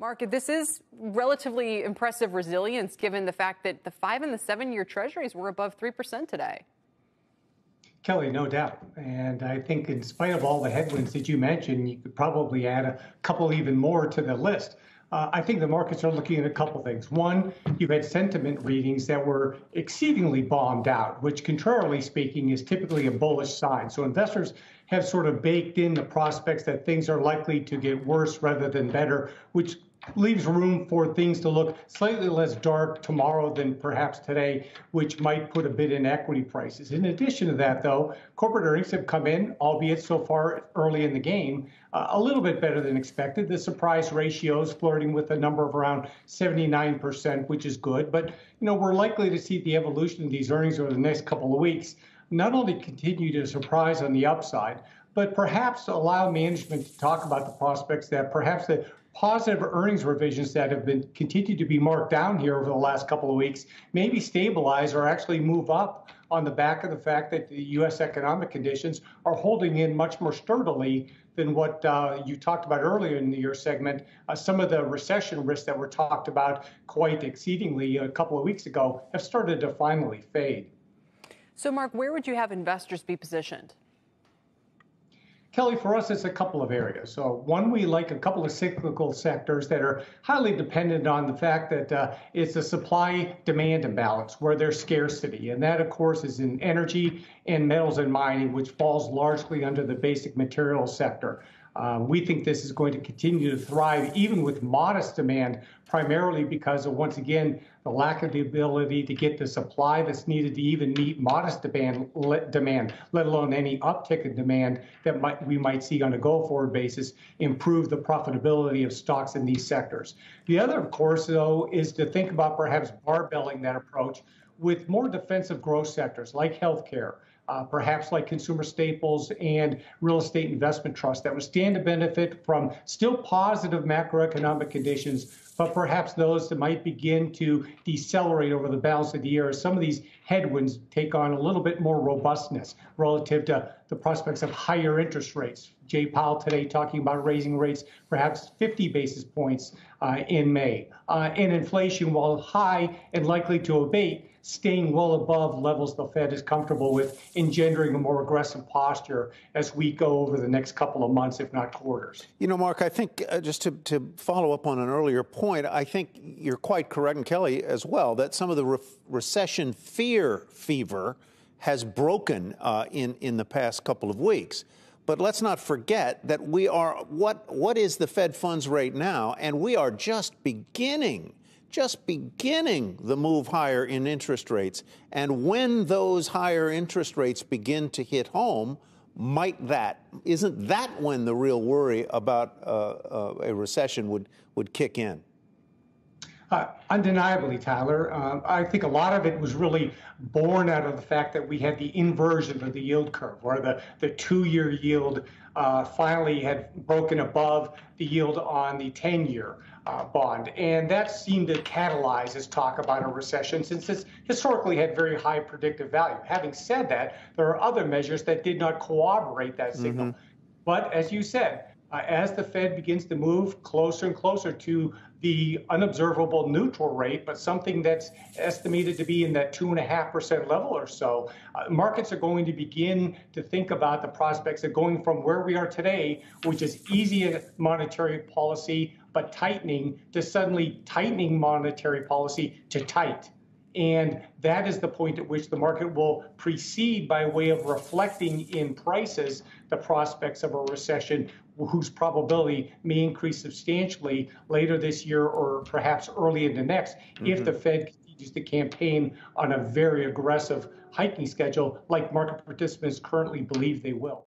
Mark, this is relatively impressive resilience given the fact that the 5- and 7-year treasuries were above 3% today. Kelly, no doubt. And I think in spite of all the headwinds that you mentioned, you could probably add a couple even more to the list. I think the markets are looking at a couple things. One, you've had sentiment readings that were exceedingly bombed out, which contrarily speaking is typically a bullish sign. So investors have sort of baked in the prospects that things are likely to get worse rather than better, which leaves room for things to look slightly less dark tomorrow than perhaps today, which might put a bit in equity prices. In addition to that, though, corporate earnings have come in, albeit so far early in the game, a little bit better than expected. The surprise ratio is flirting with a number of around 79%, which is good. But, we're likely to see the evolution of these earnings over the next couple of weeks not only continue to surprise on the upside, but perhaps allow management to talk about the prospects that perhaps the positive earnings revisions that have been continued to be marked down here over the last couple of weeks maybe stabilize or actually move up on the back of the fact that the U.S. economic conditions are holding in much more sturdily than what you talked about earlier in your segment. Some of the recession risks that were talked about quite exceedingly a couple of weeks ago have started to finally fade. So, Mark, where would you have investors be positioned? Kelly, for us, it's a couple of areas. So one, we like a couple of cyclical sectors that are highly dependent on the fact that it's a supply-demand imbalance where there's scarcity. And that, of course, is in energy and metals and mining, which falls largely under the basic materials sector. We think this is going to continue to thrive even with modest demand, primarily because of, once again, the lack of the ability to get the supply that's needed to even meet modest demand, let alone any uptick in demand that we might see on a go-forward basis, improve the profitability of stocks in these sectors. The other, of course, though, is to think about perhaps barbelling that approach with more defensive growth sectors like healthcare, perhaps like consumer staples and real estate investment trusts that would stand to benefit from still positive macroeconomic conditions, but perhaps those that might begin to decelerate over the balance of the year as some of these headwinds take on a little bit more robustness relative to the prospects of higher interest rates. Jay Powell today talking about raising rates perhaps 50 basis points in May. And inflation, while high and likely to abate, staying well above levels the Fed is comfortable with, engendering a more aggressive posture as we go over the next couple of months, if not quarters. Mark, I think just to follow up on an earlier point, I think you're quite correct, and Kelly as well, that some of the recession fever has broken in the past couple of weeks. But let's not forget that we are, what is the Fed funds rate now? And we are just beginning the move higher in interest rates. And when those higher interest rates begin to hit home, isn't that when the real worry about a recession would kick in? Undeniably, Tyler. I think a lot of it was really born out of the fact that we had the inversion of the yield curve, where the 2-year yield finally had broken above the yield on the 10-year bond. And that seemed to catalyze this talk about a recession, since it's historically had very high predictive value. Having said that, there are other measures that did not corroborate that signal. Mm-hmm. But as you said, as the Fed begins to move closer and closer to the unobservable neutral rate, but something that's estimated to be in that 2.5% level or so, markets are going to begin to think about the prospects of going from where we are today, which is easy monetary policy but tightening, to suddenly tightening monetary policy to tight. And that is the point at which the market will precede, by way of reflecting in prices, the prospects of a recession whose probability may increase substantially later this year or perhaps early into next, if the Fed continues to campaign on a very aggressive hiking schedule like market participants currently believe they will.